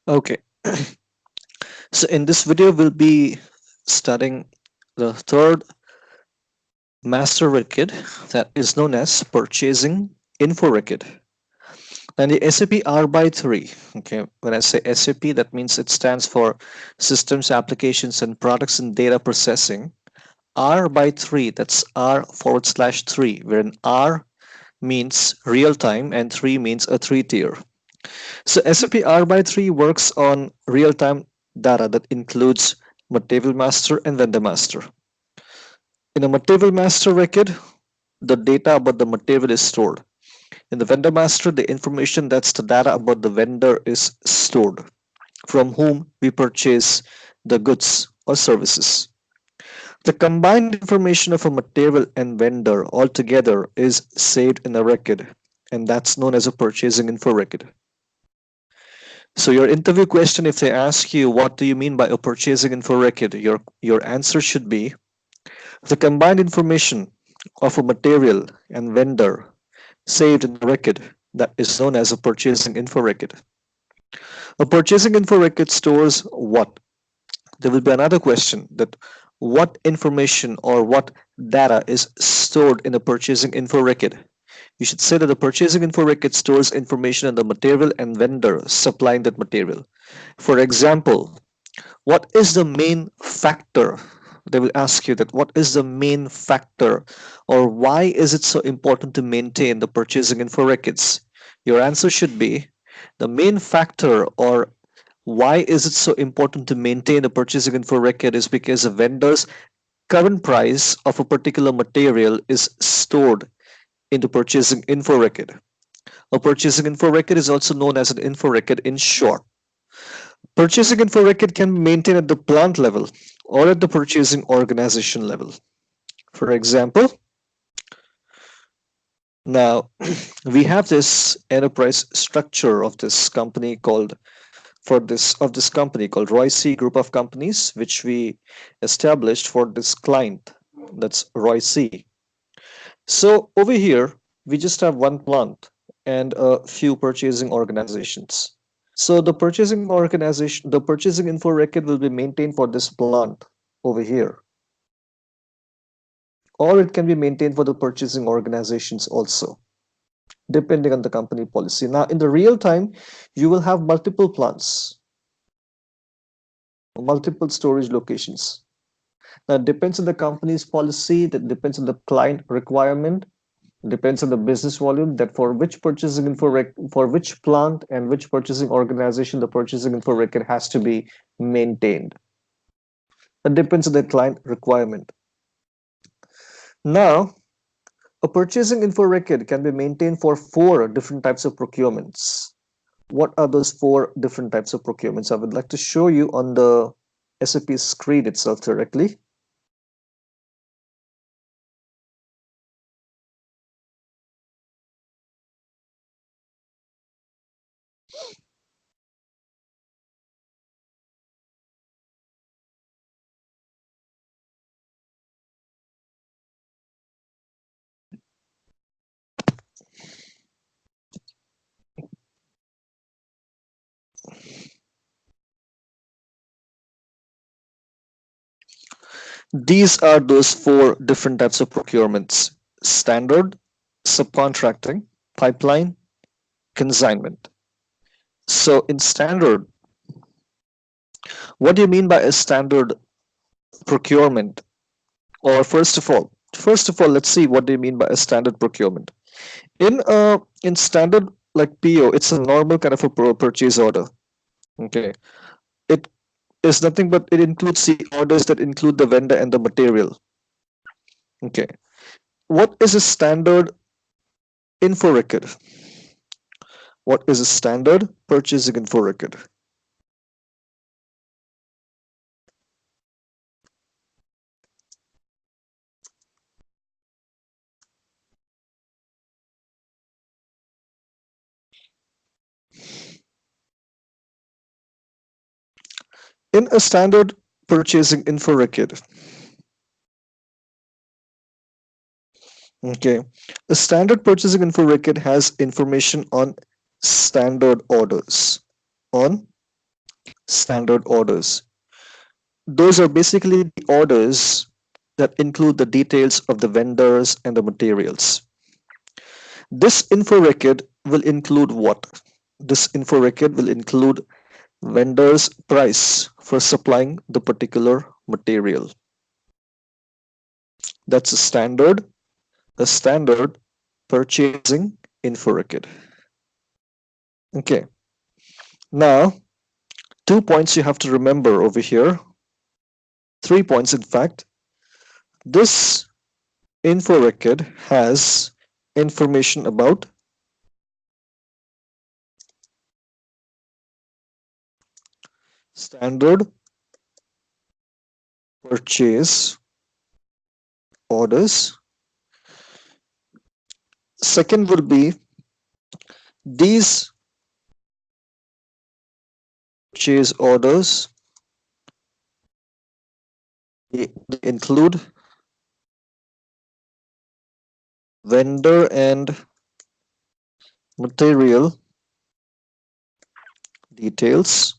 Okay, so in this video, we'll be studying the third master record that is known as purchasing info record. And the SAP R by 3. Okay, when I say SAP, that means it stands for Systems, Applications, and Products and Data Processing. R by 3, that's R forward slash 3, wherein R means real time and 3 means a 3 tier. So SAP R by 3 works on real time data that includes material master and vendor master. In a material master record, the data about the material is stored. In the vendor master, the information, that's the data about the vendor, is stored, from whom we purchase the goods or services. The combined information of a material and vendor altogether is saved in a record, and that's known as a purchasing info record. So your interview question, if they ask you what do you mean by a purchasing info record, your answer should be the combined information of a material and vendor saved in a record that is known as a purchasing info record. A purchasing info record stores what? There will be another question that what information or what data is stored in a purchasing info record? You should say that the purchasing info record stores information on the material and vendor supplying that material. For example, what is the main factor? They will ask you that what is the main factor or why is it so important to maintain the purchasing info records? Your answer should be the main factor or why is it so important to maintain a purchasing info record is because the vendor's current price of a particular material is stored in the purchasing info record. A purchasing info record is also known as an info record in short. Purchasing info record can be maintained at the plant level or at the purchasing organization level. For example, now we have this enterprise structure of this company called this company called Royce Group of Companies, which we established for this client. That's Royce. So over here, we just have one plant and a few purchasing organizations. So the purchasing info record will be maintained for this plant over here, or it can be maintained for the purchasing organizations also, depending on the company policy. Now, in the real time, you will have multiple plants, multiple storage locations. Now, it depends on the company's policy, that depends on the client requirement, depends on the business volume, that for which for which plant and which purchasing organization the purchasing info record has to be maintained. That depends on the client requirement. Now, a purchasing info record can be maintained for 4 different types of procurements. What are those 4 different types of procurements? I would like to show you on the SAP screen itself directly. These are those 4 different types of procurements: standard, subcontracting, pipeline, consignment. So in standard, what do you mean by a standard procurement? Or first of all, let's see what do you mean by a standard procurement. In standard like PO, it's a normal kind of a purchase order. Okay, it is nothing but it includes the orders that include the vendor and the material. Okay, what is a standard info record? What is a standard purchasing info record? In a standard purchasing info record, okay, a standard purchasing info record has information on standard orders, on standard orders. Those are basically the orders that include the details of the vendors and the materials. This info record will include what? This info record will include vendor's price for supplying the particular material. That's a standard purchasing info record. Okay, now 2 points you have to remember over here. 3 points, in fact. This info record has information about standard purchase orders. Second will be these purchase orders, they include vendor and material details.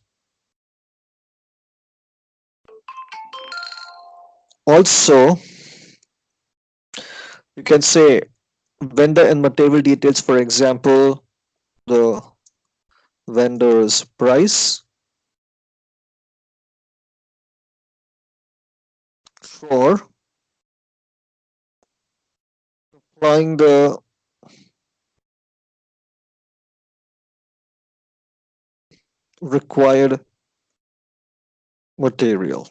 Also, you can say vendor and material details, for example, the vendor's price for applying the required material.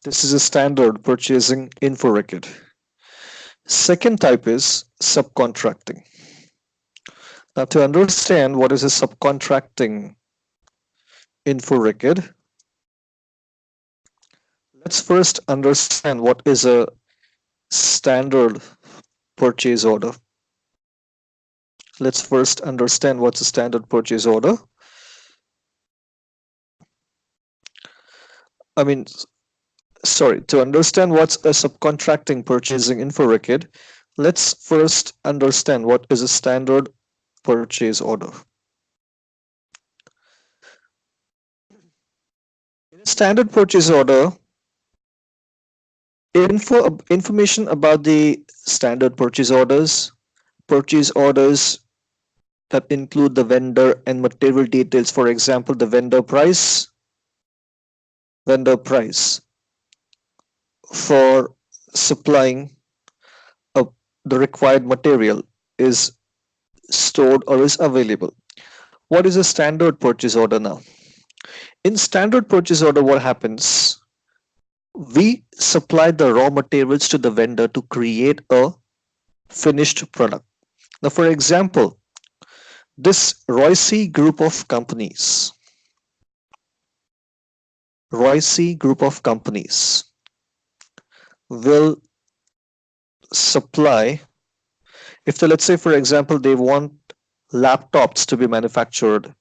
This is a standard purchasing info record. Second type is subcontracting. Now, to understand what is a subcontracting info record, let's first understand what is a standard purchase order. Let's first understand what's a standard purchase order. To understand what's a subcontracting purchasing info record, let's first understand what is a standard purchase order. In a standard purchase order, information about the standard purchase orders that include the vendor and material details, for example, the vendor price for supplying the required material is stored or is available. What is a standard purchase order now? In standard purchase order, what happens? We supply the raw materials to the vendor to create a finished product. Now, for example, this Royce group of companies will supply, let's say, for example, they want laptops to be manufactured,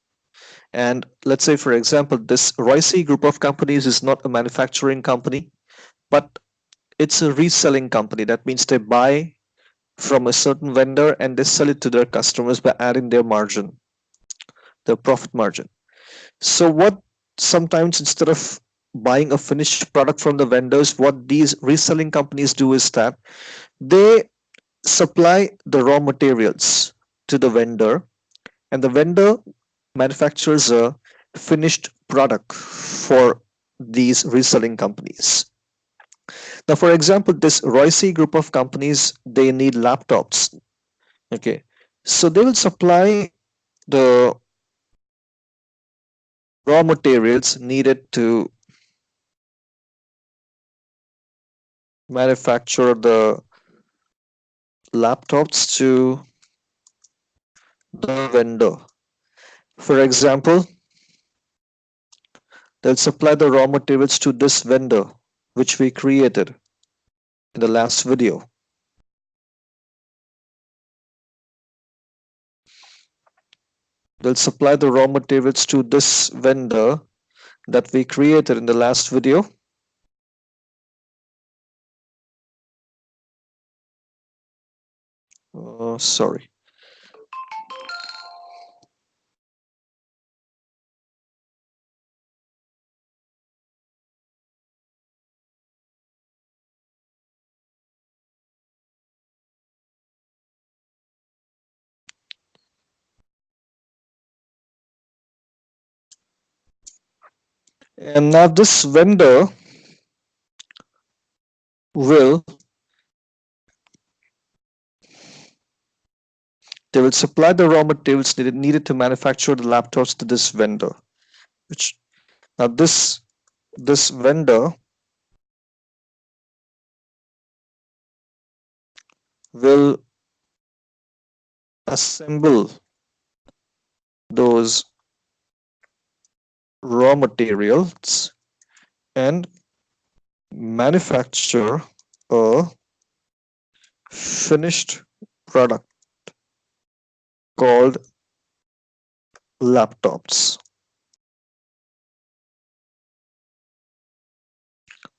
and let's say, for example, this Royce group of companies is not a manufacturing company, but it's a reselling company. That means they buy from a certain vendor and they sell it to their customers by adding their margin, their profit margin. So what sometimes, instead of buying a finished product from the vendors, what these reselling companies do is that they supply the raw materials to the vendor, and the vendor manufactures a finished product for these reselling companies. Now, for example, this Royce group of companies, they need laptops. Okay, so they will supply the raw materials needed to manufacture the laptops to the vendor. For example, they'll supply the raw materials to this vendor, which we created in the last video. They'll supply the raw materials to this vendor that we created in the last video. Sorry. And now this vendor will they will supply the raw materials needed to manufacture the laptops to this vendor. Which now this vendor will assemble those raw materials and manufacture a finished product called laptops.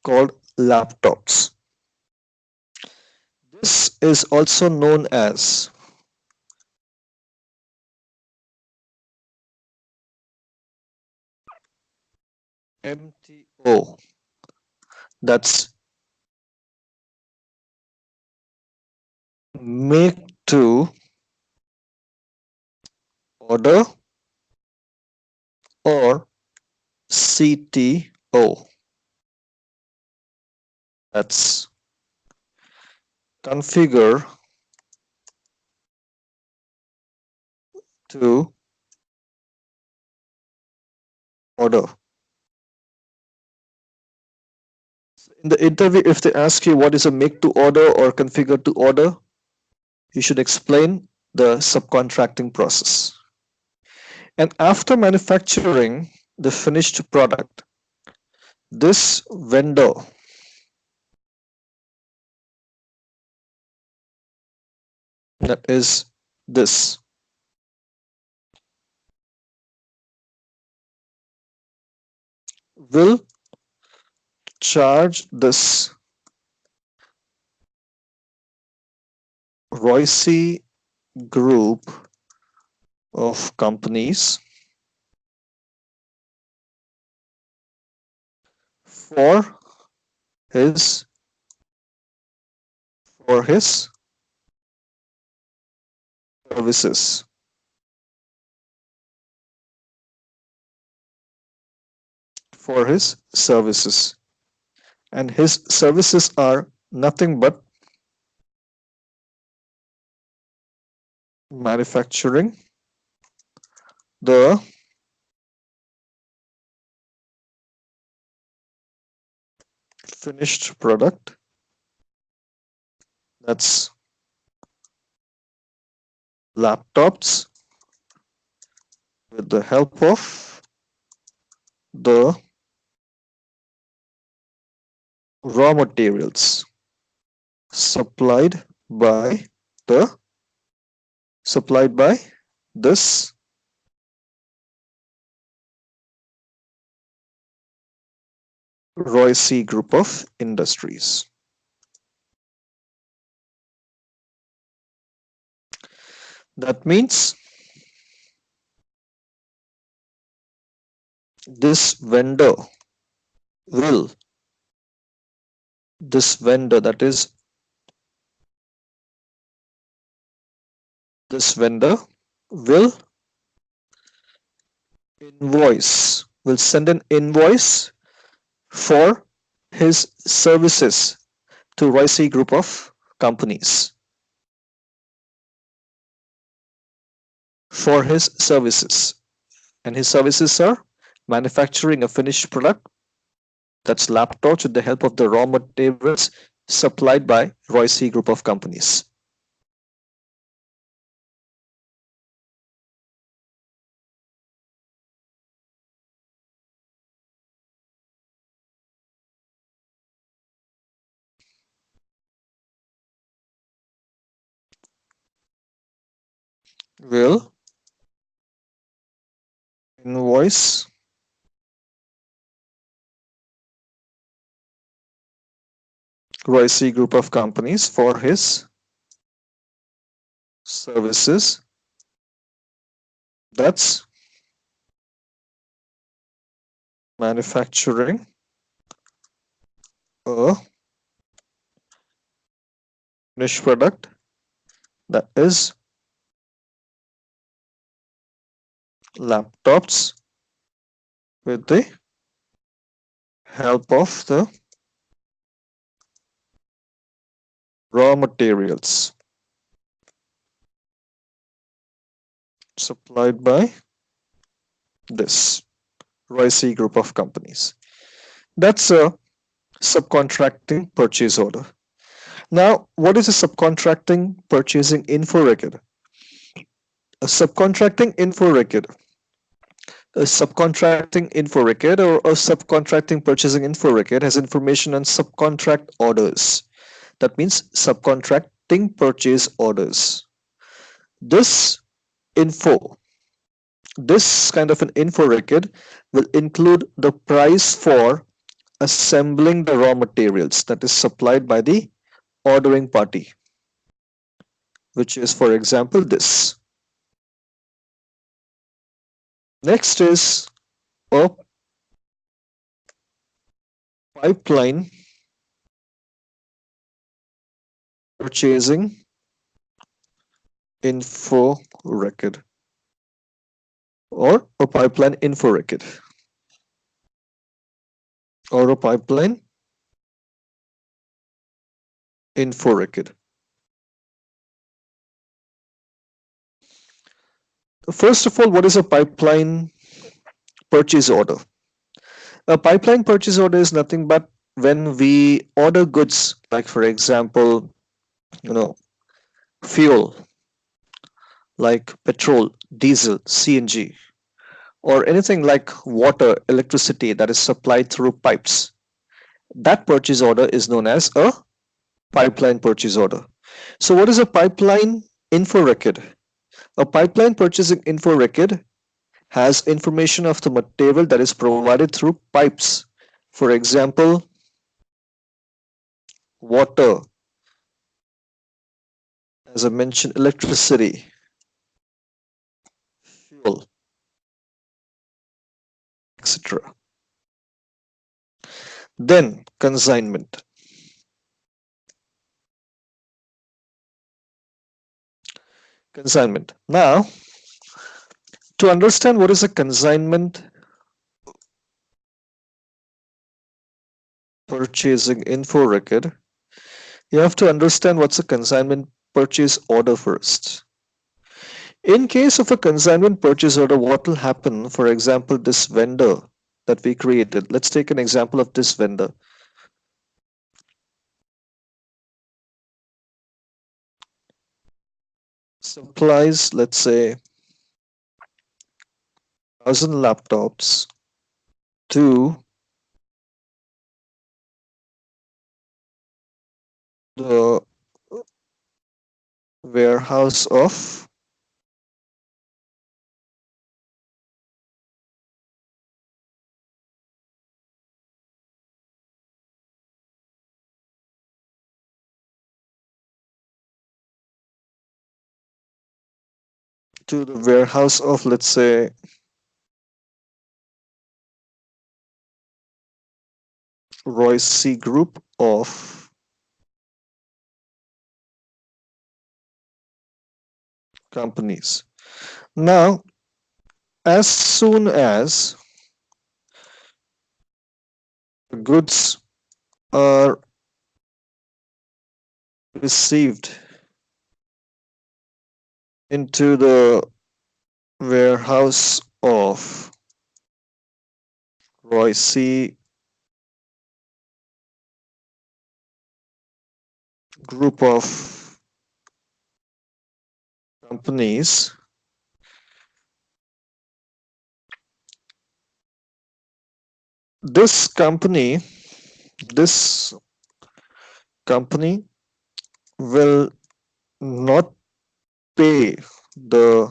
Called laptops. This is also known as MTO. That's make to order or CTO. That's configure to order. In the interview, if they ask you what is a make to order or configure to order, you should explain the subcontracting process. And after manufacturing the finished product, this vendor that is this will charge this Royce group of companies for his for his services. For his services. And his services are nothing but manufacturing the finished product, that's laptops, with the help of the raw materials supplied by the supplied by this Royce group of industries. That means this vendor will this vendor that is this vendor will will send an invoice for his services to Royce group of companies for his services, and his services are manufacturing a finished product, that's laptops, with the help of the raw materials supplied by Royce group of companies. Will invoice Royce group of companies for his services, that's manufacturing a finished product, that is laptops, with the help of the raw materials supplied by this ROIC group of companies. That's a subcontracting purchase order. Now, what is a subcontracting purchasing info record? A subcontracting info record. A subcontracting info record or a subcontracting purchasing info record has information on subcontract orders. That means subcontracting purchase orders. This info, this kind of an info record will include the price for assembling the raw materials that is supplied by the ordering party, which is, for example, this. Next is a pipeline purchasing info record or a pipeline info record or a pipeline info record. First of all, what is a pipeline purchase order? A pipeline purchase order is nothing but when we order goods, like for example, fuel, like petrol, diesel, CNG, or anything like water, electricity that is supplied through pipes. That purchase order is known as a pipeline purchase order. So what is a pipeline info record? A pipeline purchasing info record has information of the material that is provided through pipes. For example, water, as I mentioned, electricity, fuel, etc. Then consignment. Consignment. Now, to understand what is a consignment purchasing info record, you have to understand what's a consignment purchase order first. In case of a consignment purchase order, what will happen? For example, this vendor that we created. Let's take an example of this vendor. Supplies, let's say, 1,000 laptops to the warehouse of let's say, Royce group of companies. Now, as soon as the goods are received into the warehouse of Royce group of companies, this company will not pay the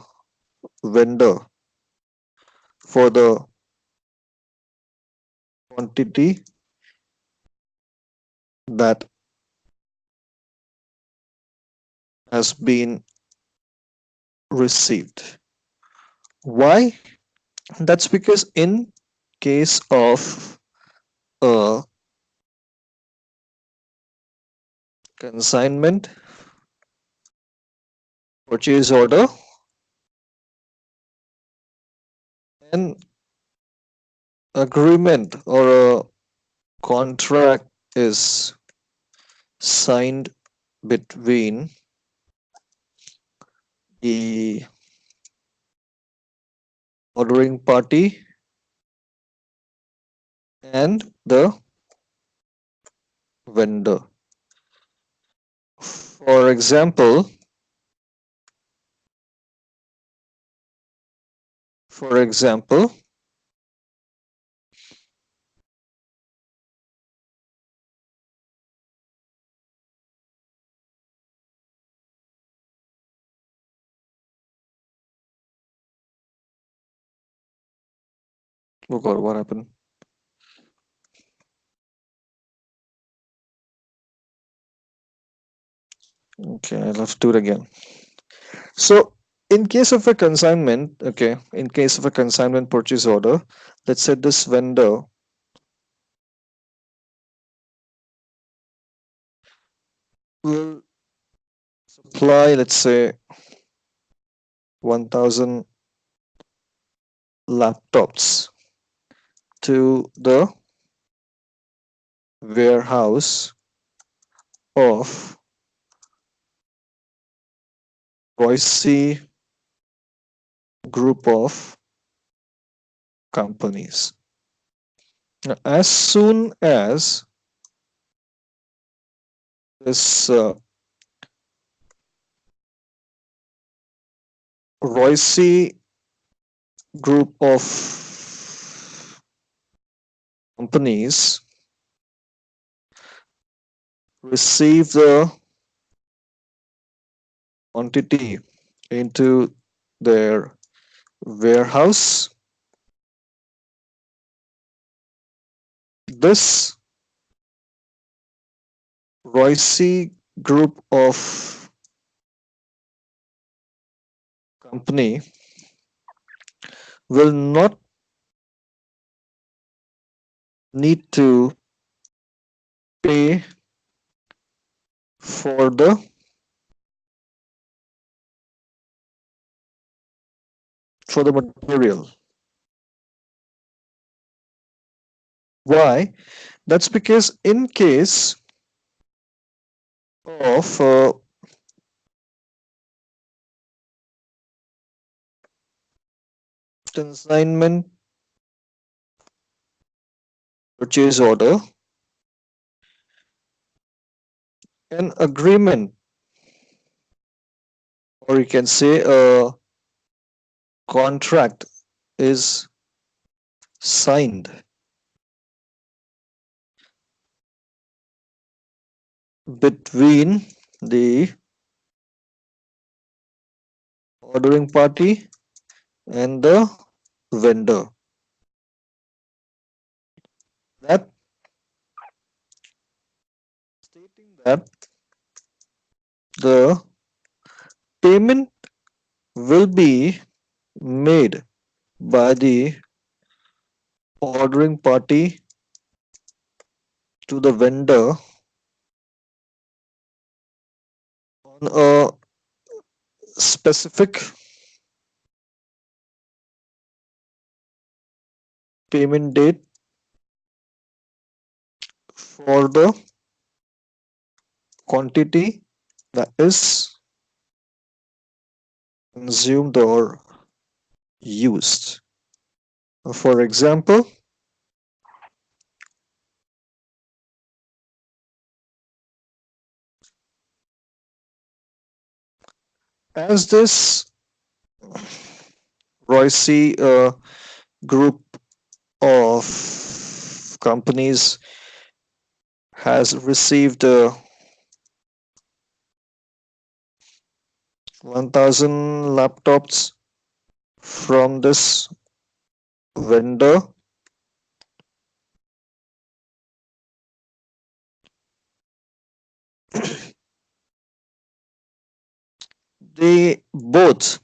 vendor for the quantity that has been received. Why? That's because in case of a consignment purchase order, an agreement or a contract is signed between the ordering party and the vendor. For example, for example, oh god, what happened? Okay, I'll have to do it again. So, in case of a consignment, okay, in case of a consignment purchase order, let's say this vendor will supply, let's say, 1000 laptops to the warehouse of Boise group of companies. Now, as soon as this Royce group of companies receive the quantity into their warehouse, this Royce group of company will not need to pay for the material. Why? That's because in case of consignment purchase order, an agreement, or you can say a contract, is signed between the ordering party and the vendor. That stating that the payment will be made by the ordering party to the vendor on a specific payment date for the quantity that is consumed or used. For example, as this Royce group of companies has received 1000 laptops from this vendor, they both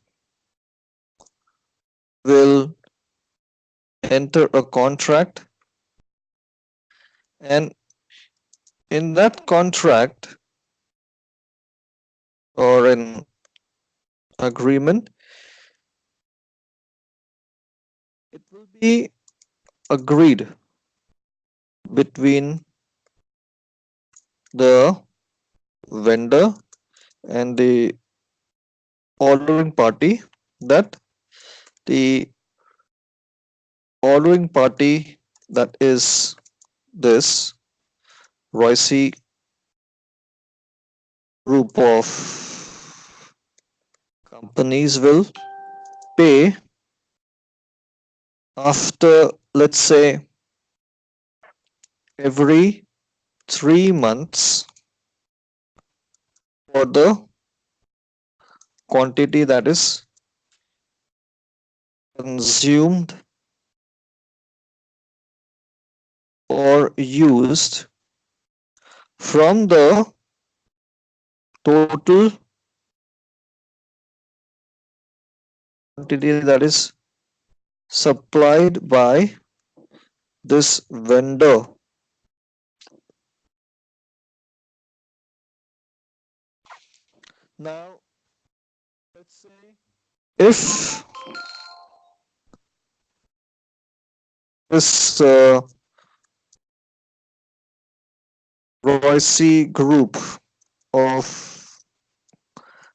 will enter a contract, and in that contract or an agreement, it will be agreed between the vendor and the ordering party, that the ordering party, that is this Royce group of companies, will pay after, let's say, every 3 months for the quantity that is consumed or used from the total quantity that is supplied by this vendor. Now, let's say if this Royce group of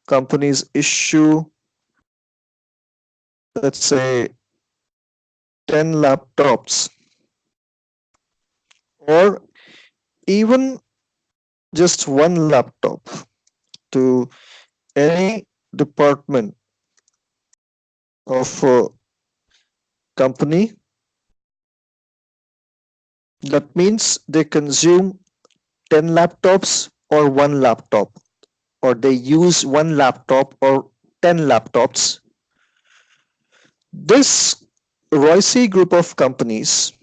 companies issue, let's say, 10 laptops, or even just one laptop to any department of a company, that means they consume 10 laptops or one laptop, or they use one laptop or 10 laptops. This Royce group of companies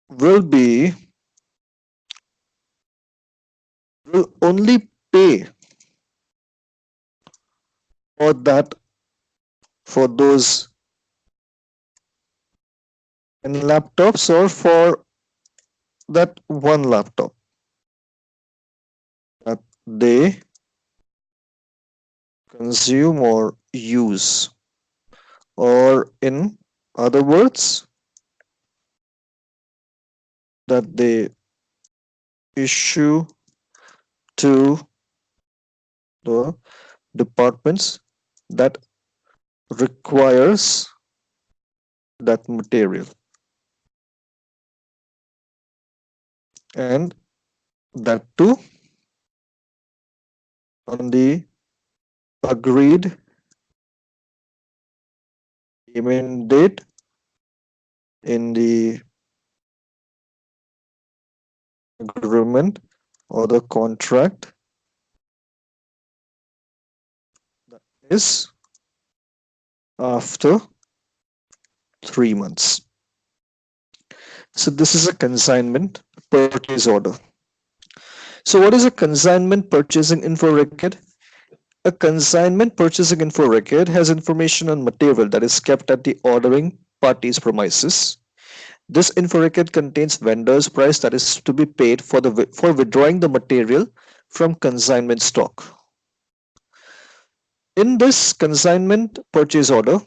will be will only pay for that, for those 10 laptops or for that one laptop that they consume or use, or in other words, that they issue to the departments that requires that material, and that too on the agreed payment date in the agreement or the contract, is after 3 months. So this is a consignment purchase order. So what is a consignment purchasing info record? A consignment purchasing info record has information on material that is kept at the ordering party's premises. This info record contains vendor's price that is to be paid for withdrawing the material from consignment stock. In this consignment purchase order,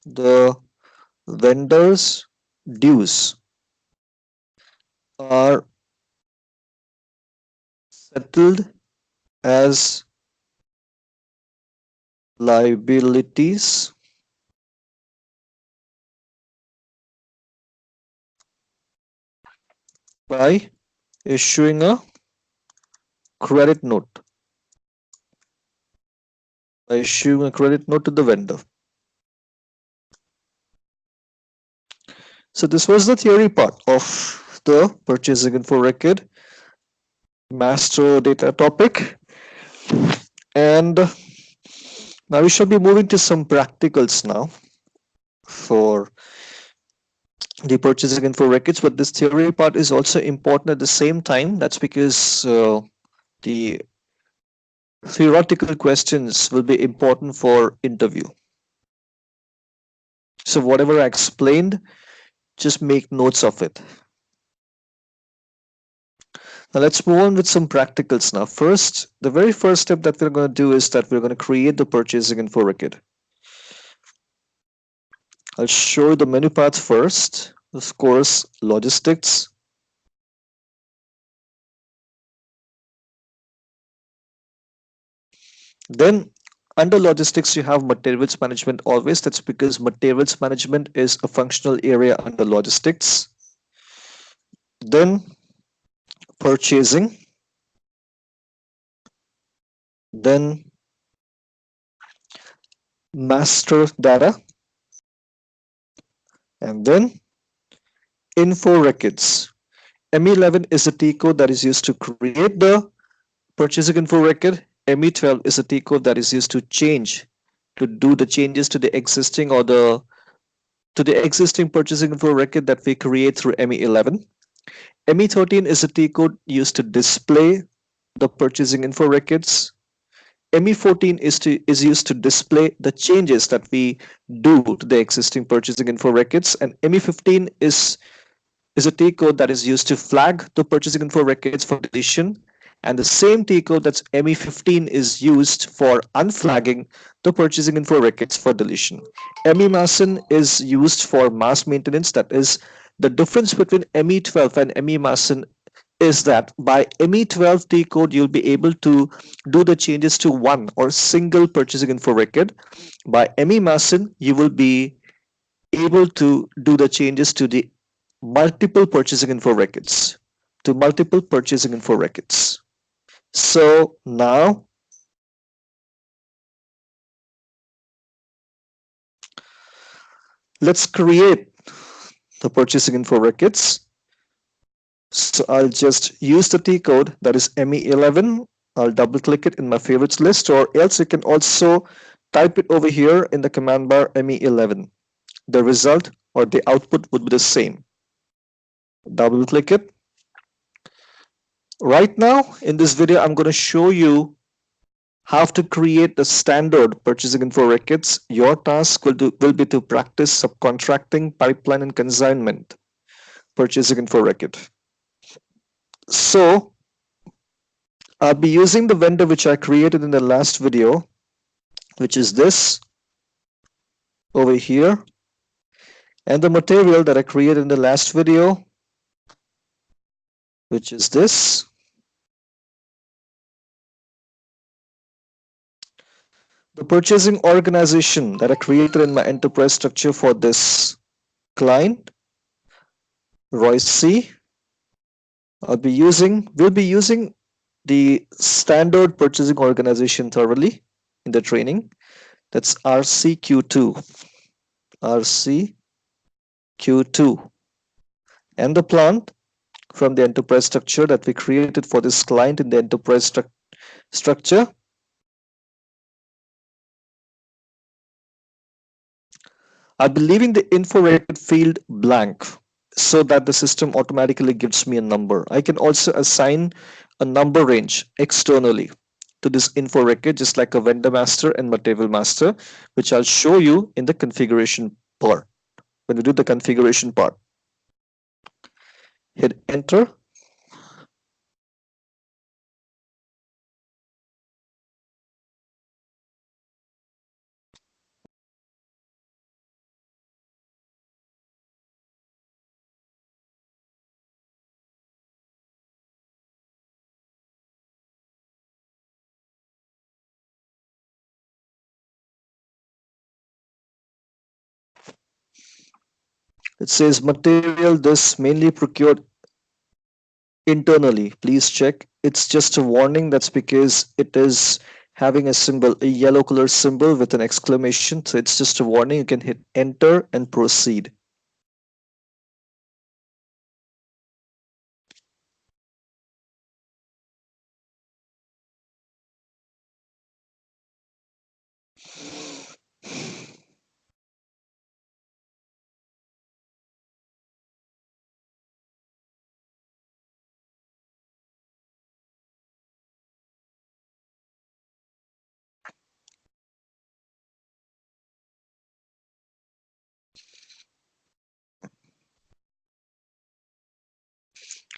the vendor's dues are settled as liabilities by issuing a credit note, to the vendor. So this was the theory part of the purchasing info record master data topic, and now we shall be moving to some practicals now for the purchasing info records. But this theory part is also important at the same time. That's because the theoretical questions will be important for interview. So whatever I explained, just make notes of it. Now let's move on with some practicals now. First, the very first step that we're going to do is that we're going to create the purchasing info record. I'll show you the menu path first. Of course, logistics. Then under logistics, you have materials management always. That's because materials management is a functional area under logistics. Then purchasing. Then master data. And then info records. ME11 is a T code that is used to create the purchasing info record. ME12 is a T code that is used to do the changes to the existing purchasing info record that we create through ME11. ME13 is a T code used to display the purchasing info records. ME14 is used to display the changes that we do to the existing purchasing info records, and ME15 is a T code that is used to flag the purchasing info records for deletion, and the same T code that's ME15 is used for unflagging the purchasing info records for deletion. ME-MASN is used for mass maintenance. That is, the difference between ME12 and ME-MASN is that by ME12 T code, you'll be able to do the changes to one or single purchasing info record. By ME-MASN, you will be able to do the changes to the multiple purchasing info records So now let's create the purchasing info records. So I'll just use the T code that is ME11. I'll double click it in my favorites list, or else you can also type it over here in the command bar ME11. The result or the output would be the same. Double click it. Right now in this video, I'm going to show you how to create the standard purchasing info records. Your task will be to practice subcontracting, pipeline, and consignment purchasing info record. So I'll be using the vendor which I created in the last video, which is this over here, and the material that I created in the last video, which is this. The purchasing organization that I created in my enterprise structure for this client, Royce C. We'll be using the standard purchasing organization thoroughly in the training. That's RCQ2. RCQ2. And the plant from the enterprise structure that we created for this client in the enterprise structure. I'll be leaving the info record field blank so that the system automatically gives me a number. I can also assign a number range externally to this info record, just like a vendor master and material master, which I'll show you in the configuration part. When we do the configuration part, hit enter. It says material this mainly procured internally. Please check. It's just a warning. That's because it is having a symbol, a yellow color symbol with an exclamation. So it's just a warning. You can hit enter and proceed.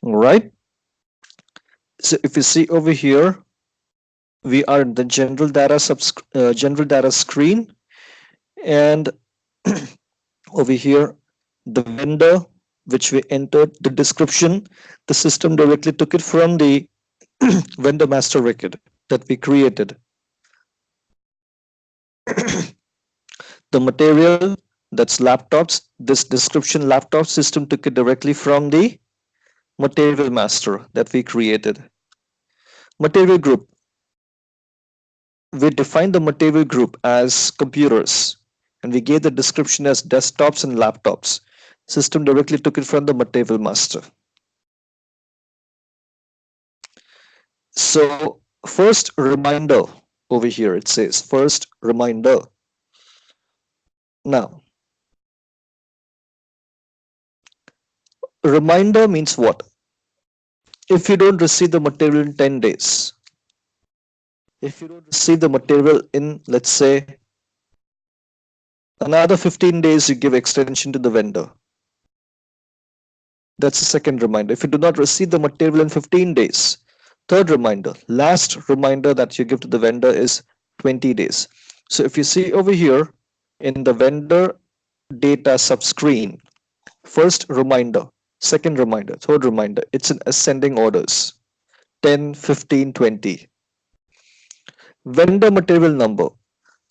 All right. So if you see over here, we are in the general data screen, and over here, the vendor which we entered the description, the system directly took it from the vendor master record that we created. The material, that's laptops, this description laptop, system took it directly from the material master that we created. Material group, we defined the material group as computers, and we gave the description as desktops and laptops. System directly took it from the material master. So first reminder, over here it says first reminder. Now, reminder means what? If you don't receive the material in 10 days, if you don't receive the material in, let's say, another 15 days, you give extension to the vendor. That's the second reminder. If you do not receive the material in 15 days, third reminder, last reminder that you give to the vendor is 20 days. So if you see over here in the vendor data subscreen, first reminder, second reminder, third reminder, it's in ascending orders, 10, 15, 20. Vendor material number.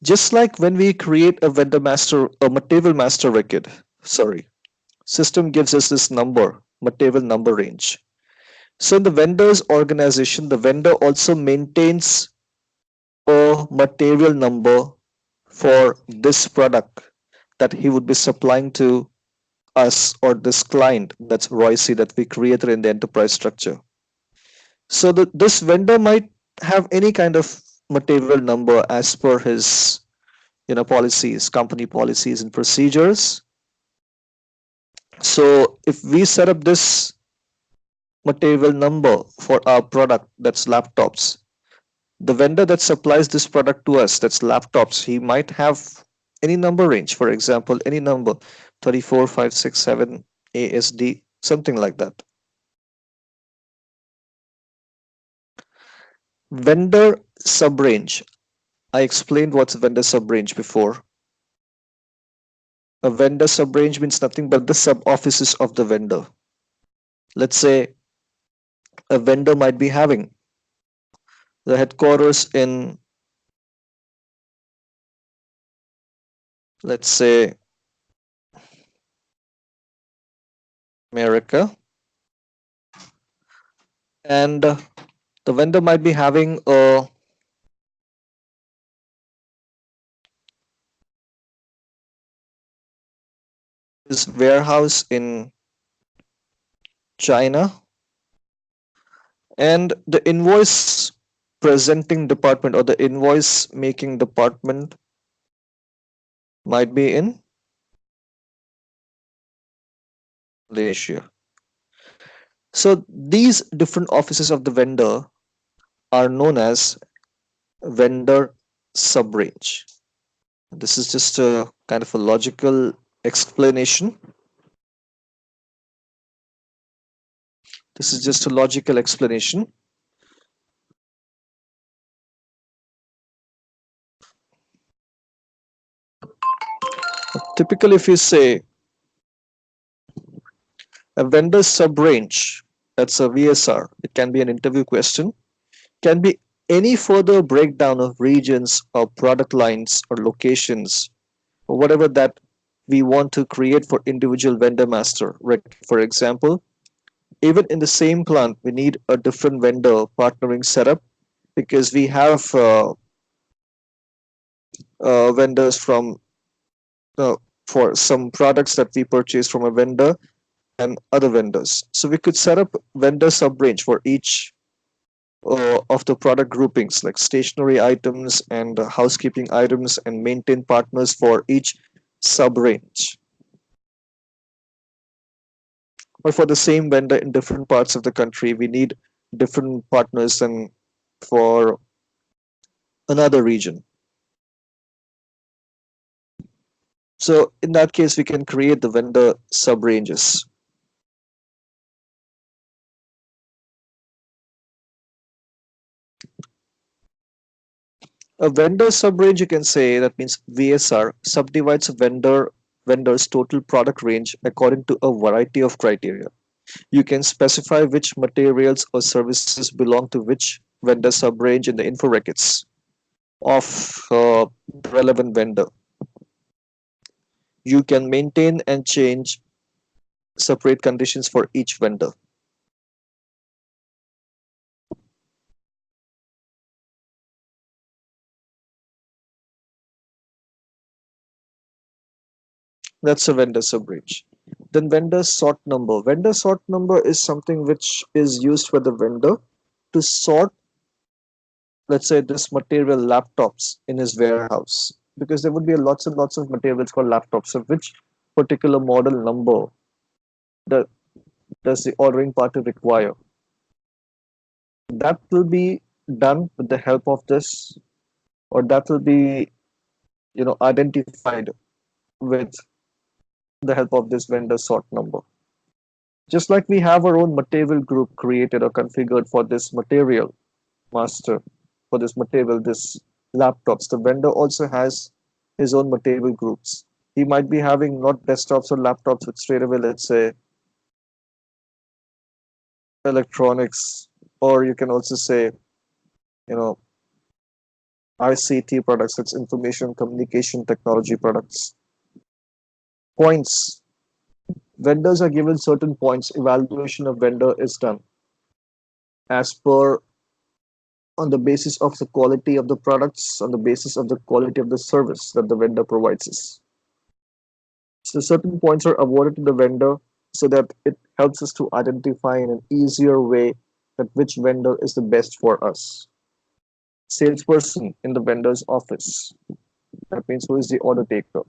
Just like when we create a material master record, sorry, system gives us this number, material number range. So in the vendor's organization, the vendor also maintains a material number for this product that he would be supplying to us or this client, that's Royce, that we created in the enterprise structure. So this vendor might have any kind of material number as per his policies, company policies and procedures. So if we set up this material number for our product, that's laptops, the vendor that supplies this product to us, that's laptops, he might have any number range, for example any number 34567 ASD, something like that. Vendor subrange, I explained what's vendor subrange before. A vendor subrange means nothing but the sub offices of the vendor. Let's say a vendor might be having the headquarters in, let's say, America, and the vendor might be having a his warehouse in China, and the invoice presenting department or the invoice making department might be in Malaysia. So these different offices of the vendor are known as vendor subrange. This is just a kind of a logical explanation. This is just a logical explanation. Typically, if you say a vendor subrange, that's a VSR, it can be an interview question, can be any further breakdown of regions or product lines or locations or whatever that we want to create for individual vendor master. For example, even in the same plant, we need a different vendor partnering setup because we have vendors from for some products that we purchase from a vendor and other vendors. So we could set up vendor sub-range for each of the product groupings like stationery items and housekeeping items and maintain partners for each sub-range. Or for the same vendor in different parts of the country, we need different partners than for another region. So in that case, we can create the vendor sub-ranges. A vendor subrange, you can say, that means VSR, subdivides a vendor's total product range according to a variety of criteria. You can specify which materials or services belong to which vendor subrange in the info records of the relevant vendor. You can maintain and change separate conditions for each vendor. That's a vendor subrange. Then vendor sort number. Vendor sort number is something which is used by the vendor to sort, let's say, this material laptops in his warehouse, because there would be lots and lots of materials called laptops. So which particular model number the, does the ordering party require? That will be done with the help of this, or that will be identified with the help of this vendor sort number. Just like we have our own material group created or configured for this material master, for this material, this laptops, the vendor also has his own material groups. He might be having not desktops or laptops, but straight away, let's say, electronics, or you can also say, you know, ICT products, that's information communication technology products. Points. Vendors are given certain points. Evaluation of vendor is done as per, on the basis of the quality of the products, on the basis of the quality of the service that the vendor provides us. So certain points are awarded to the vendor so that it helps us to identify in an easier way that which vendor is the best for us. Salesperson in the vendor's office. That means who is the order taker.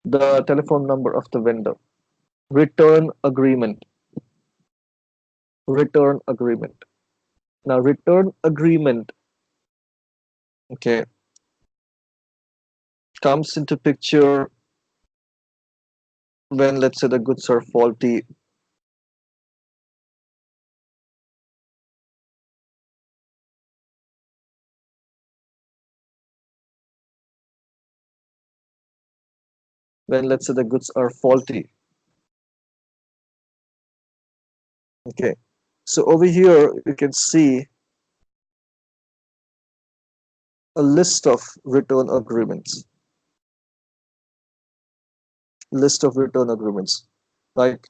The telephone number of the vendor. Return agreement. Return agreement. Now, return agreement, okay, comes into picture when, let's say, the goods are faulty. When, let's say, the goods are faulty. Okay. So over here, you can see a list of return agreements. List of return agreements. Like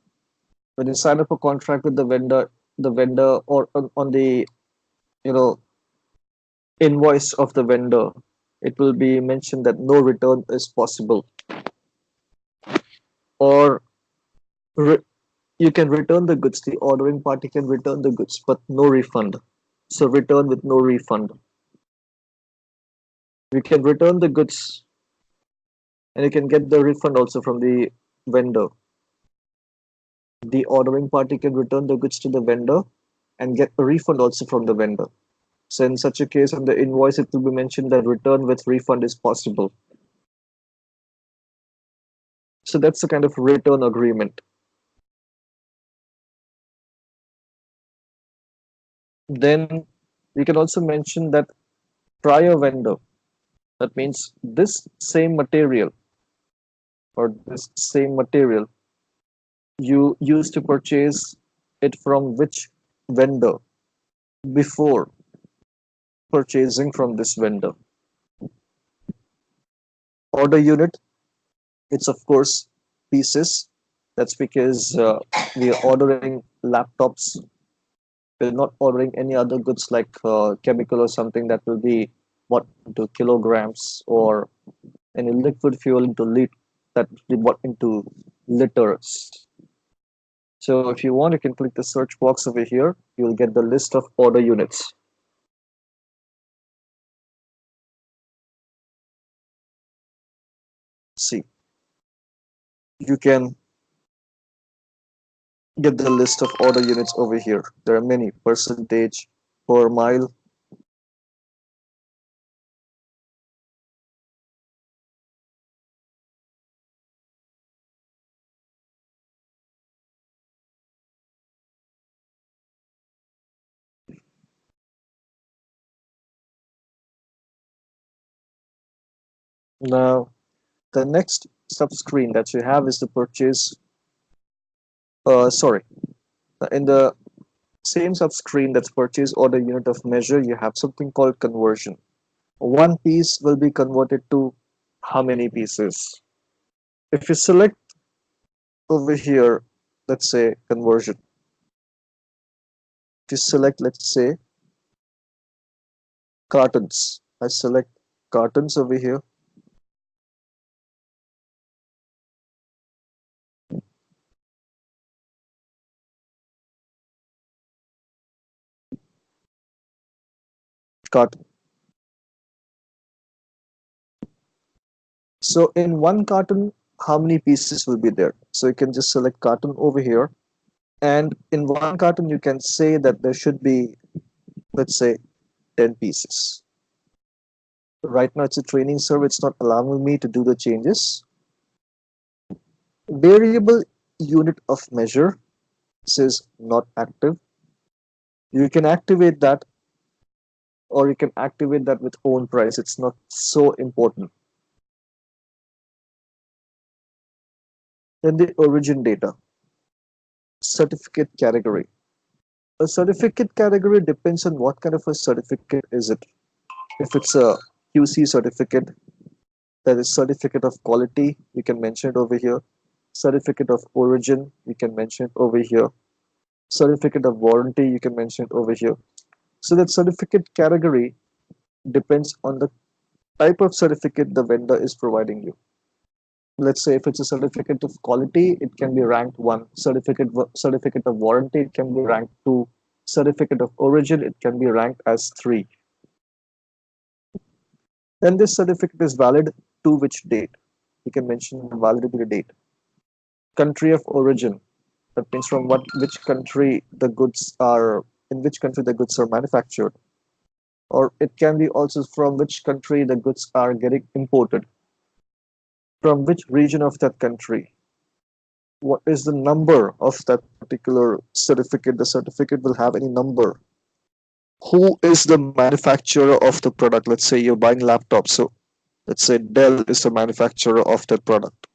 when you sign up a contract with the vendor, or on the you know invoice of the vendor, it will be mentioned that no return is possible, or re- you can return the goods. The ordering party can return the goods, but no refund. So return with no refund. You can return the goods and you can get the refund also from the vendor. The ordering party can return the goods to the vendor and get a refund also from the vendor. So in such a case, on the invoice, it will be mentioned that return with refund is possible. So that's the kind of return agreement. Then we can also mention that prior vendor. That means this same material, or this same material, you used to purchase it from which vendor before purchasing from this vendor. Order unit, it's of course pieces. That's because we are ordering laptops. We're not ordering any other goods like chemical or something that will be what into kilograms, or any liquid fuel into that will be what into liters. So if you want, you can click the search box over here. You'll get the list of order units. See, you can get the list of order units over here. There are many: percentage, per mile. Now, the next subscreen that you have is the purchase. Sorry, in the same subscreen that's purchase order unit of measure, you have something called conversion. One piece will be converted to how many pieces? If you select over here, let's say conversion. If you select, let's say cartons. I select cartons over here. Carton. So in one carton, how many pieces will be there? So you can just select carton over here. And in one carton, you can say that there should be, let's say, 10 pieces. Right now, it's a training server. It's not allowing me to do the changes. Variable unit of measure says not active. You can activate that, or you can activate that with own price. It's not so important. Then the origin data, certificate category. A certificate category depends on what kind of a certificate is it. If it's a QC certificate, that is certificate of quality, you can mention it over here. Certificate of origin, you can mention it over here. Certificate of warranty, you can mention it over here. So that certificate category depends on the type of certificate the vendor is providing you. Let's say if it's a certificate of quality, it can be ranked 1. Certificate of warranty, it can be ranked 2. Certificate of origin, it can be ranked as 3. Then this certificate is valid to which date? You can mention the validity date. Country of origin, that means from which country the goods are, in which country the goods are manufactured. Or it can be also from which country the goods are getting imported. From which region of that country. What is the number of that particular certificate? The certificate will have any number. Who is the manufacturer of the product? Let's say you're buying laptops. So let's say Dell is the manufacturer of that product.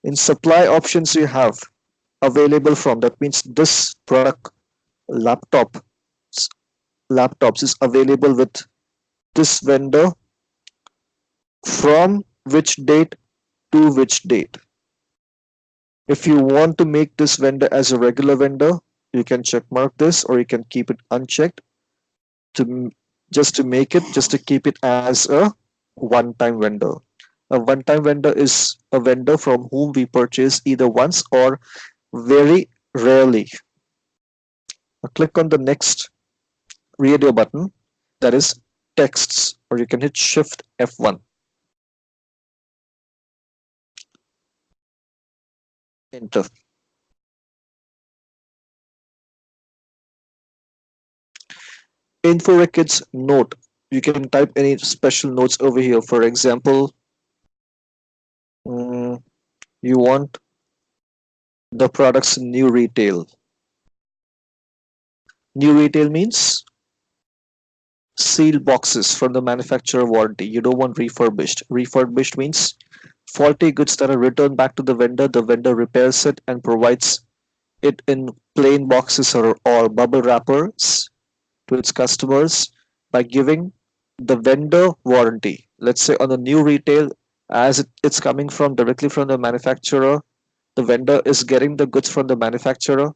In supply options, you have available from. That means this product laptop laptops is available with this vendor from which date to which date. If you want to make this vendor as a regular vendor, you can check mark this, or you can keep it unchecked to just to make it, just to keep it as a one-time vendor. A one-time vendor is a vendor from whom we purchase either once or very rarely. Now click on the next radio button, that is texts, or you can hit Shift F1. Enter. Info records note. You can type any special notes over here. For example, mm, you want the product's new retail. New retail means sealed boxes from the manufacturer warranty. You don't want refurbished. Refurbished means faulty goods that are returned back to the vendor. The vendor repairs it and provides it in plain boxes or bubble wrappers to its customers by giving the vendor warranty. Let's say on the new retail, as it's coming from directly from the manufacturer, the vendor is getting the goods from the manufacturer.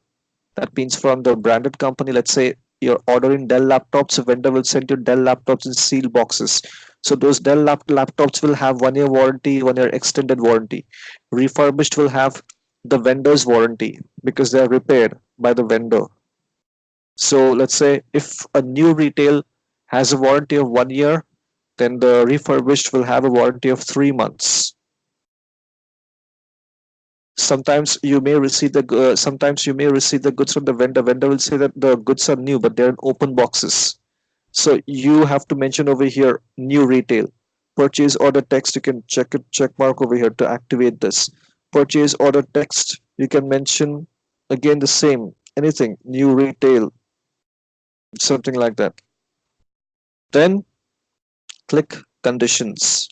That means from the branded company. Let's say you're ordering Dell laptops, a vendor will send you Dell laptops in sealed boxes. So those Dell laptops will have 1 year warranty, 1 year extended warranty. Refurbished will have the vendor's warranty because they are repaired by the vendor. So let's say if a new retail has a warranty of 1 year, then the refurbished will have a warranty of 3 months. Sometimes you may receive the goods from the vendor. Vendor will say that the goods are new, but they're in open boxes. So you have to mention over here new retail. Purchase order text, you can check mark over here to activate this. Purchase order text, you can mention again the same, anything, new retail, something like that. Then click conditions.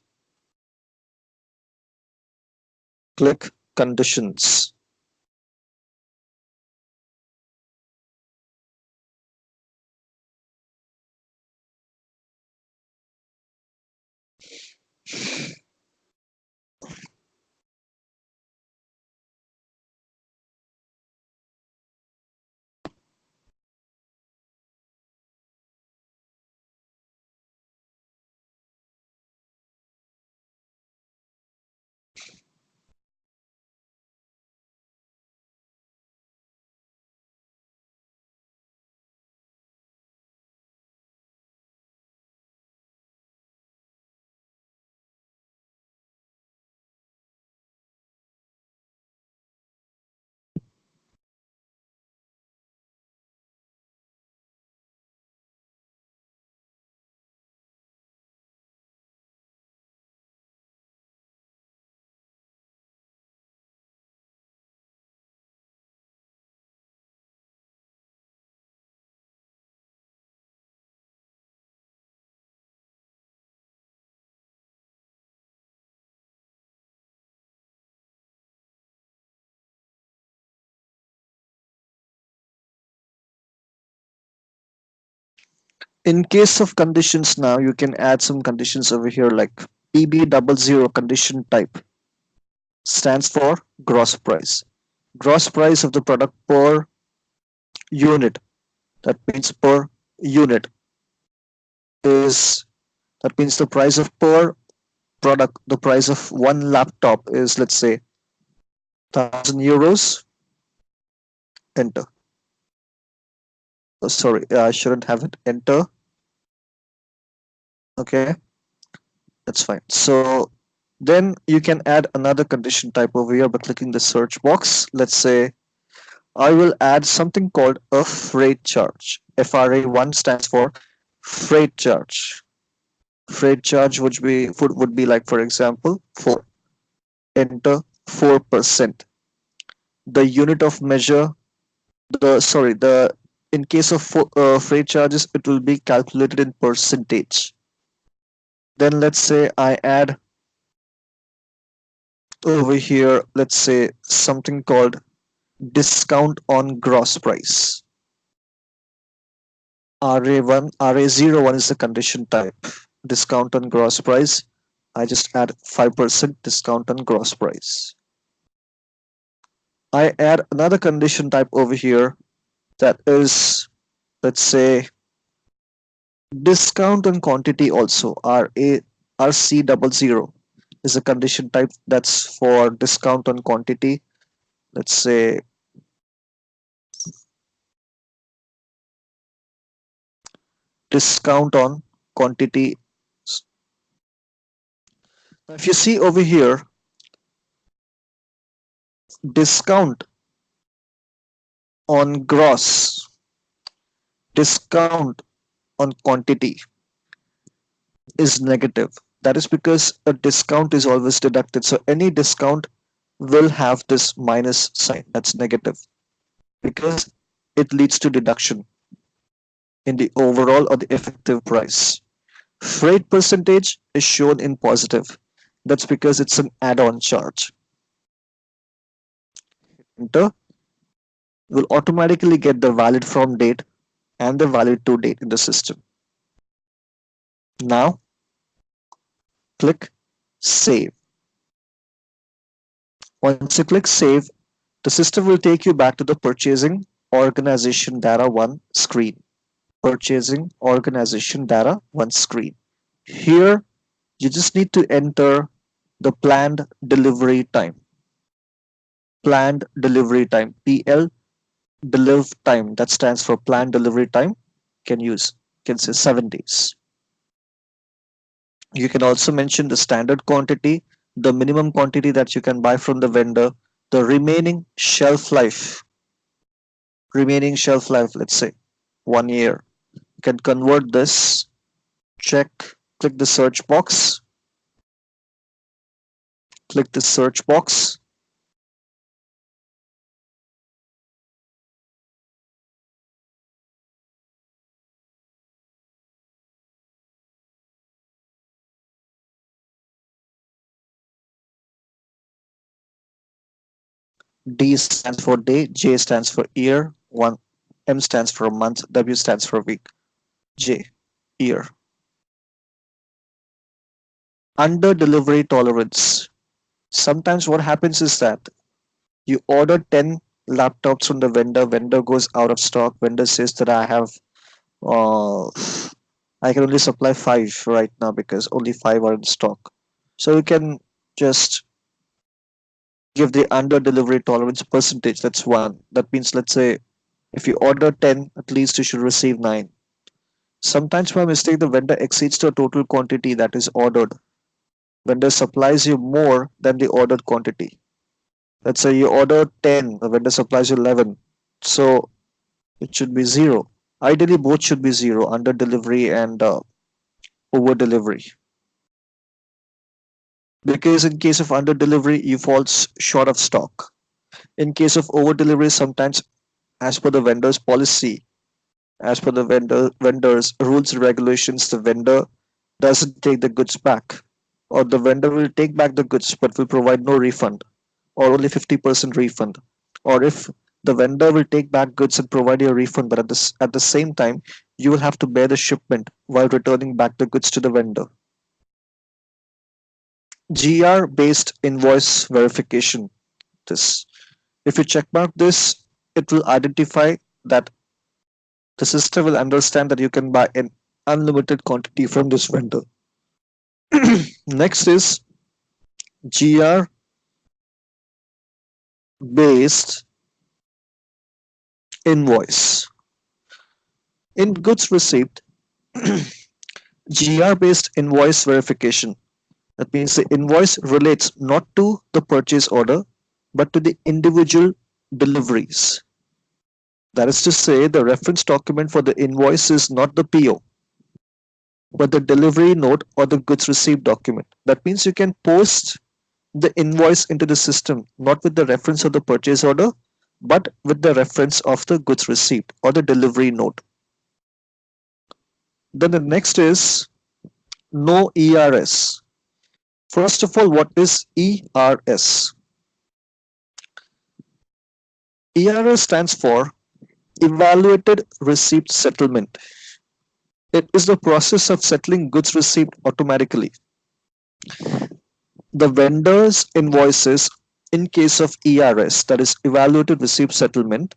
Click Conditions. In case of conditions now, you can add some conditions over here like PB00 condition type stands for gross price. Gross price of the product per unit. That means per unit is that means the price of per product, the price of one laptop is, let's say, €1,000. Enter. Oh, sorry, I shouldn't have it. Enter. Okay, that's fine. So then you can add another condition type over here by clicking the search box. Let's say I will add something called a freight charge. FRA1 stands for freight charge. Freight charge would be like, for example, 4. Enter 4%. The unit of measure, the in case of freight charges, it will be calculated in percentage. Then let's say I add over here, let's say something called discount on gross price. RA01 is the condition type. Discount on gross price. I just add 5% discount on gross price. I add another condition type over here that is, let's say, discount on quantity also. RC00 is a condition type that's for discount on quantity. Let's say discount on quantity. Now, if you see over here, discount on gross, discount on quantity is negative. That is because a discount is always deducted. So any discount will have this minus sign. That's negative because it leads to deduction in the overall or the effective price. Freight percentage is shown in positive. That's because it's an add-on charge. Enter will automatically get the valid from date and the valid to date in the system. Now click save. Once you click save, the system will take you back to the purchasing organization data 1 screen. Purchasing organization data 1 screen. Here you just need to enter the planned delivery time. Planned delivery time, PL deliver time, that stands for planned delivery time. Can say 7 days. You can also mention the standard quantity, the minimum quantity that you can buy from the vendor, the remaining shelf life, let's say 1 year. You can convert this, check, click the search box, click the search box, D stands for day, J stands for year, one M stands for month, W stands for week. J, year. Under delivery tolerance. Sometimes what happens is that you order 10 laptops from the vendor goes out of stock, vendor says that uh, I can only supply 5 right now because only 5 are in stock. So you can just give the under delivery tolerance percentage. That's one. That means, let's say, if you order 10, at least you should receive 9. Sometimes by mistake, the vendor exceeds the total quantity that is ordered. Vendor supplies you more than the ordered quantity. Let's say you order 10, the vendor supplies you 11. So it should be 0. Ideally, both should be 0, under delivery and over delivery. Because in case of under delivery, you fall short of stock. In case of over delivery, sometimes as per the vendor's policy, as per the vendor's rules and regulations, the vendor doesn't take the goods back, or the vendor will take back the goods but will provide no refund, or only 50% refund. Or if the vendor will take back goods and provide you a refund, but at the same time, you will have to bear the shipment while returning back the goods to the vendor. GR based invoice verification. This, if you checkmark this, it will identify that the system will understand that you can buy an unlimited quantity from this vendor. Next is GR based invoice. In goods received, GR based invoice verification. That means the invoice relates not to the purchase order but to the individual deliveries. That is to say, the reference document for the invoice is not the PO but the delivery note or the goods received document. That means you can post the invoice into the system not with the reference of the purchase order but with the reference of the goods received or the delivery note. Then the next is no ERS. First of all, what is ERS? ERS stands for Evaluated Receipt Settlement. It is the process of settling goods received automatically. The vendor's invoices in case of ERS, that is Evaluated Receipt Settlement,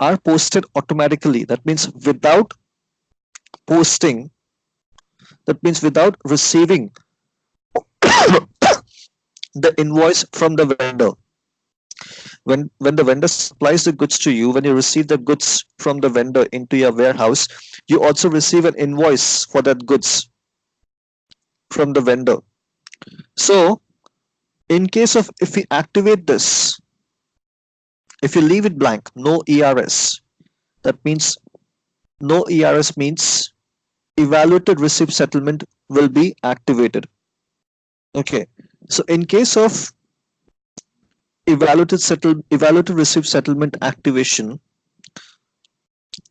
are posted automatically. That means posting, that means without receiving the invoice from the vendor. When the vendor supplies the goods to you, when you receive the goods from the vendor into your warehouse, you also receive an invoice for that goods from the vendor. So in case of, if we activate this, if you leave it blank, no ERS, that means no ERS means evaluated receipt settlement will be activated. Okay, so in case of evaluated receipt settlement activation,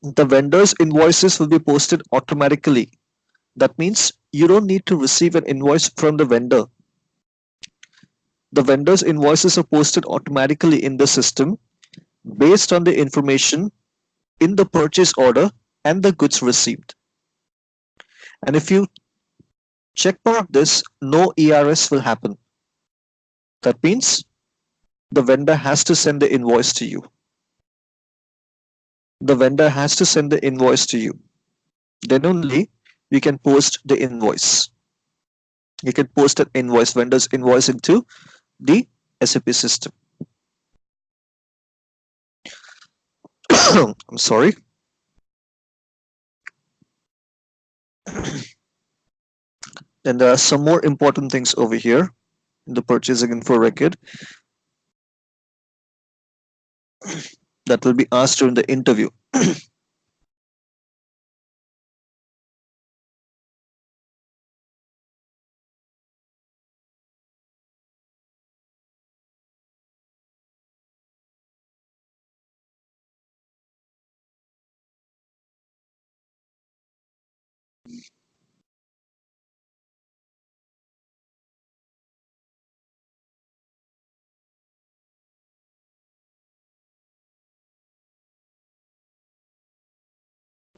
the vendor's invoices will be posted automatically. That means you don't need to receive an invoice from the vendor. The vendor's invoices are posted automatically in the system based on the information in the purchase order and the goods received. And if you check mark this, no ERS will happen. That means the vendor has to send the invoice to you. The vendor has to send the invoice to you. Then only you can post the invoice. You can post an invoice, vendor's invoice into the SAP system. I'm sorry. Then there are some more important things over here in the purchasing info record that will be asked during the interview.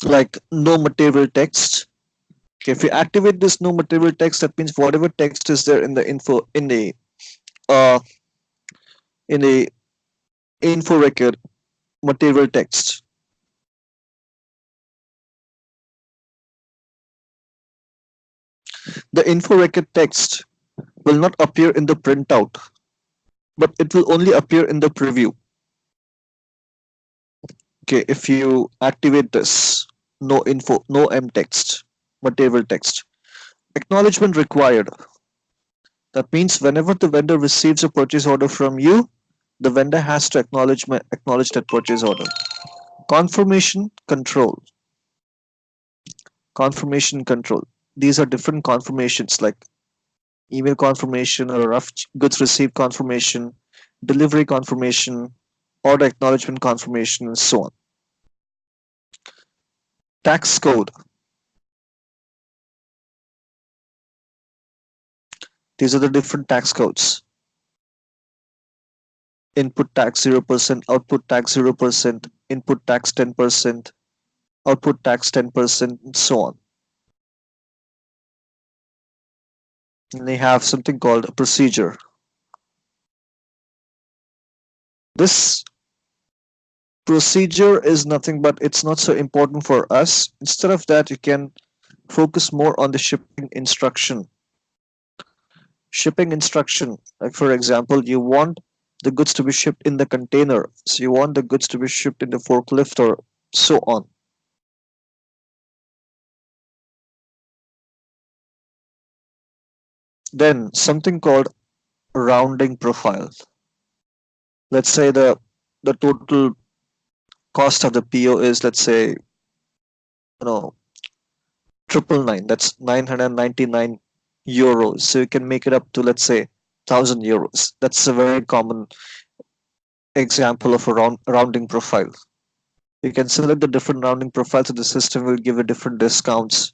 like no material text. Okay, if you activate this no material text, that means whatever text is there in the uh info record material text, the info record text will not appear in the printout, but it will only appear in the preview. Okay, if you activate this no m text material text, acknowledgement required. That means whenever the vendor receives a purchase order from you, the vendor has to acknowledge that purchase order. Confirmation control. Confirmation control. These are different confirmations like email confirmation or rough goods received confirmation, delivery confirmation, order acknowledgement confirmation, and so on. Tax code. These are the different tax codes. Input tax 0%, output tax 0%, input tax 10%, output tax 10%, and so on. And they have something called a procedure. This procedure is nothing but it's not so important for us. Instead of that, you can focus more on the shipping instruction. Shipping instruction, like for example, you want the goods to be shipped in the container, so you want the goods to be shipped in the forklift or so on. Then something called rounding profile. Let's say the total cost of the PO is, let's say, know, 999. That's 999 euros. So you can make it up to, let's say, 1,000 euros. That's a very common example of a rounding profile. You can select the different rounding profiles, and the system will give you different discounts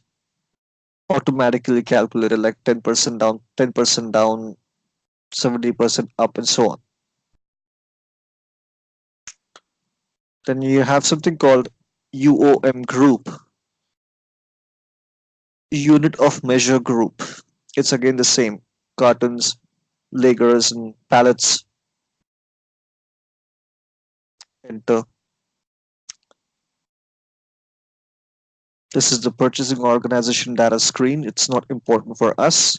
automatically calculated, like 10% down, 10% down, 70% up, and so on. Then you have something called UOM group, unit of measure group. It's again the same: cartons, lagers, and pallets. Enter. This is the purchasing organization data screen. It's not important for us.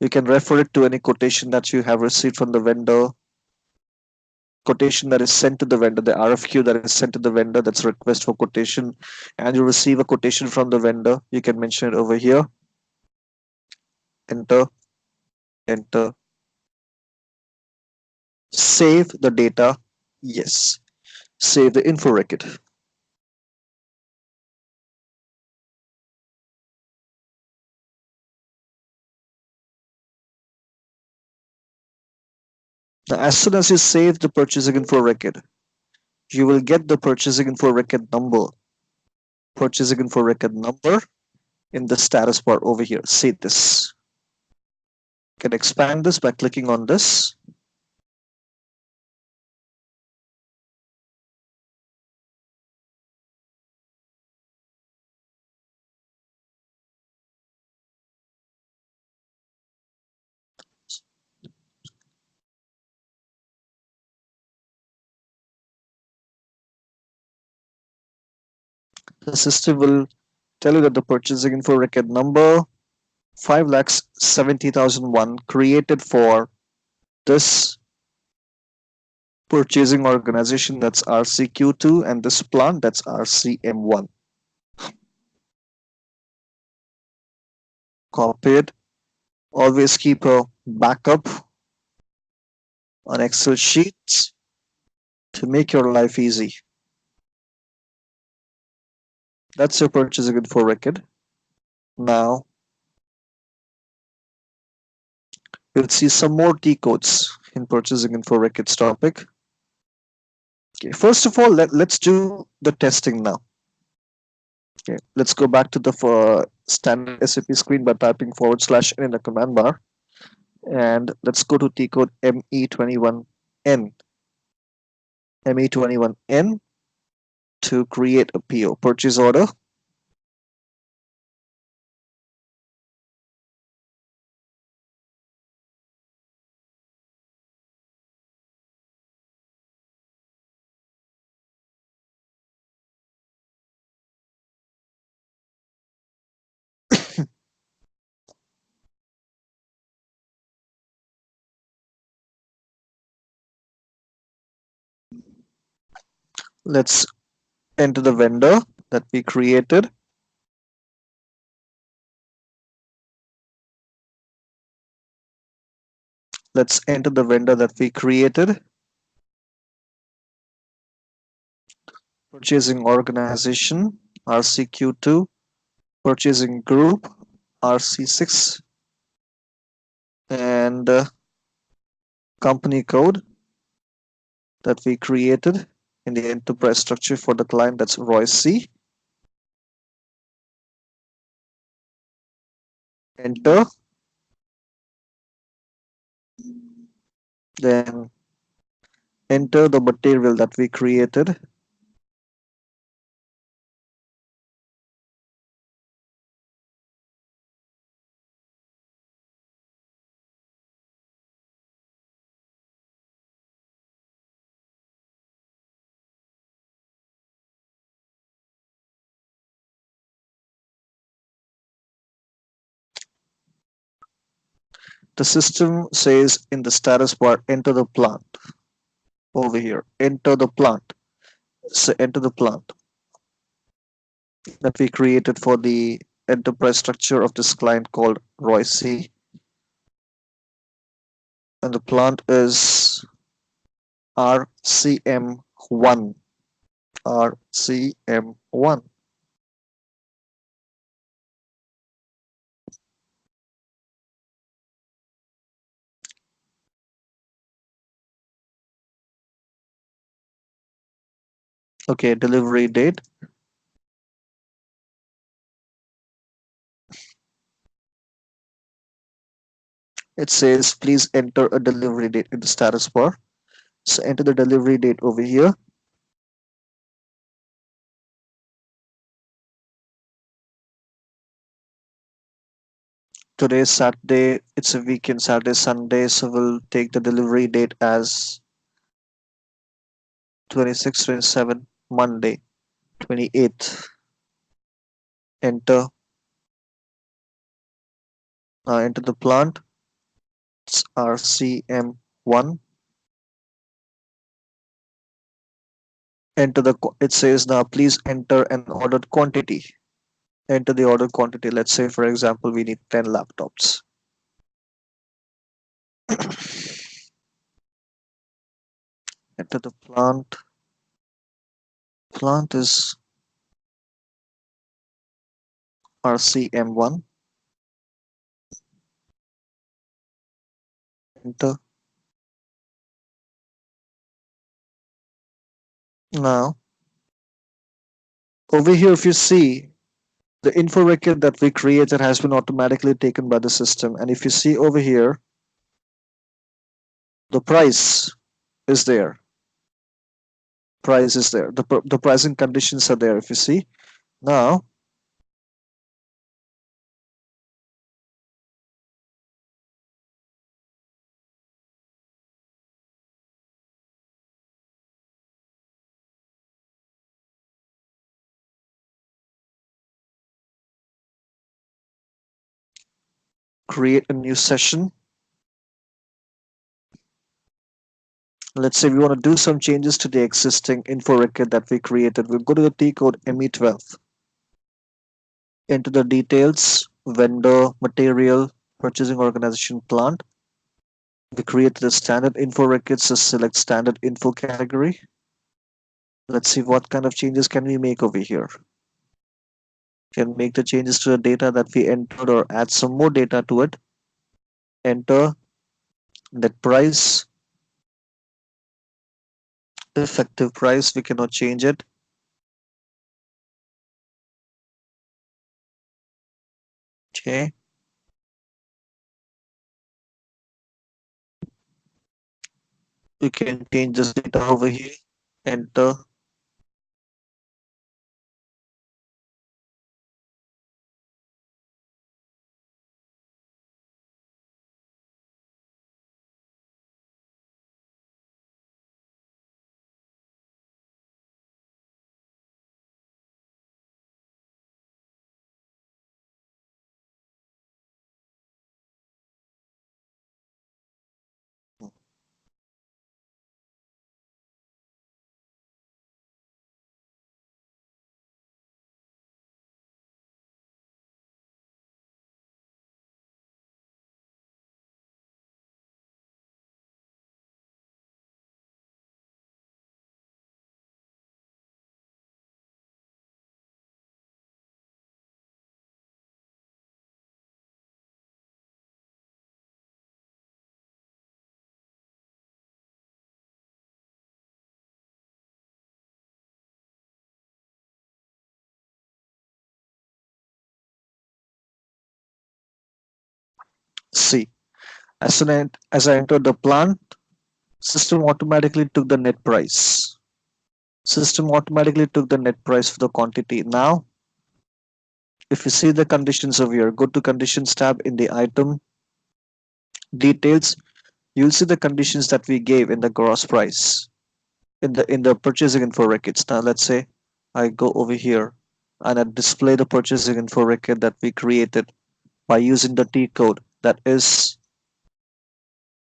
You can refer it to any quotation that you have received from the vendor, quotation that is sent to the vendor, the RFQ that is sent to the vendor, that's a request for quotation, and you receive a quotation from the vendor. You can mention it over here. Enter, enter. Save the data. Yes. Save the info record. Now, as soon as you save the purchasing info record, you will get the purchasing info record number. Purchasing info record number in the status bar over here. See this. You can expand this by clicking on this. The system will tell you that the purchasing info record number 5,70,001 created for this purchasing organization, that's RCQ2, and this plant, that's RCM1. Copy it. Always keep a backup on Excel sheets to make your life easy. That's your purchasing info record. Now you'll see some more T codes in purchasing info records topic. Okay, first of all, let's do the testing now. Okay, let's go back to the standard SAP screen by typing /n in the command bar. And let's go to T code ME21N. ME21N to create a PO, purchase order. Let's enter the vendor that we created. Let's enter the vendor that we created. Purchasing organization, RCQ2. Purchasing group, RC6. And company code that we created in the enterprise structure for the client, that's Royce C. Enter. Then enter the material that we created. The system says in the status bar, enter the plant. Over here, enter the plant. So enter the plant that we created for the enterprise structure of this client called Royce C. And the plant is RCM1. RCM1. Okay, delivery date. It says please enter a delivery date in the status bar. So enter the delivery date over here. Today is Saturday, it's a weekend, Saturday, Sunday, so we'll take the delivery date as 26, 27, Monday, 28th. Enter. Enter the plant. It's RCM1. Enter the, it says now please enter an ordered quantity. Enter the order quantity. Let's say, for example, we need 10 laptops. Enter the plant. Plant is RCM1. Enter. Now, over here, if you see, the info record that we created has been automatically taken by the system. And if you see over here, the price is there. Price is there. The pricing conditions are there. If you see now, create a new session. Let's say we want to do some changes to the existing info record that we created. We'll go to the T code ME12. Enter the details, vendor, material, purchasing organization, plant. We created a standard info record, so select standard info category. Let's see what kind of changes can we make over here. Can make the changes to the data that we entered or add some more data to it. Enter that price, effective price, we cannot change it. Okay, we can change this data over here. Enter. See, as I entered the plant, system automatically took the net price. System automatically took the net price for the quantity. Now, if you see the conditions over here, go to conditions tab in the item details, you'll see the conditions that we gave in the gross price in the purchasing info records. Now let's say I go over here and I display the purchasing info record that we created by using the T code that is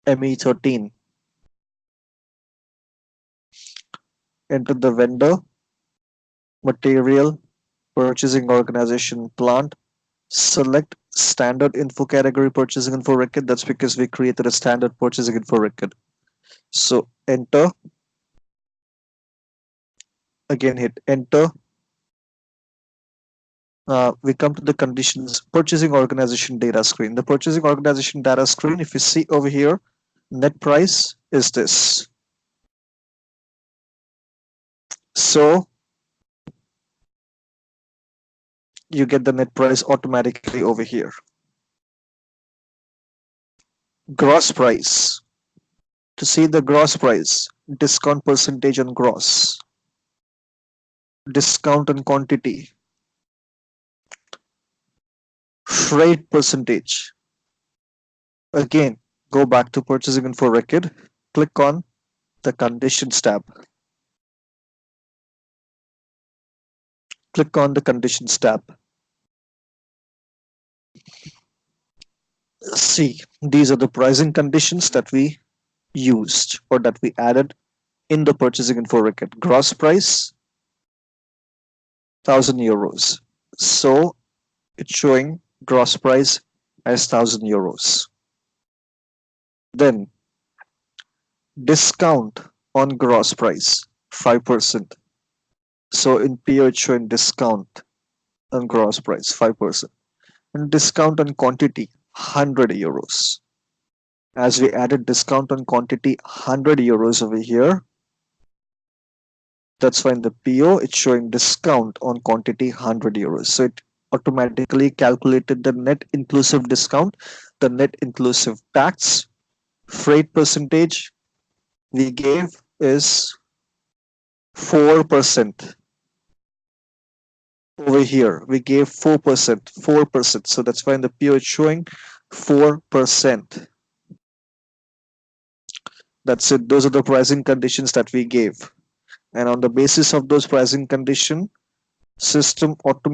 ME13. Enter the vendor, material, purchasing organization, plant, select standard info category purchasing info record. That's because we created a standard purchasing info record. So enter, again hit enter. We come to the conditions purchasing organization data screen. The purchasing organization data screen, if you see over here, net price is this. So you get the net price automatically over here. Gross price. To see the gross price, discount percentage on gross, discount on quantity, freight percentage. Again, go back to purchasing info record, click on the conditions tab. Click on the conditions tab. See, these are the pricing conditions that we used or that we added in the purchasing info record. Gross price, €1,000. So it's showing gross price as €1,000. Then discount on gross price, 5%. So in PO it's showing discount on gross price, 5%. And discount on quantity, €100. As we added discount on quantity, €100 over here, that's why in the PO it's showing discount on quantity, €100. So it automatically calculated the net inclusive discount, the net inclusive tax, freight percentage we gave is 4%. Over here we gave 4%. So that's why in the PO it's showing 4%. That's it. Those are the pricing conditions that we gave. And on the basis of those pricing condition, system automatically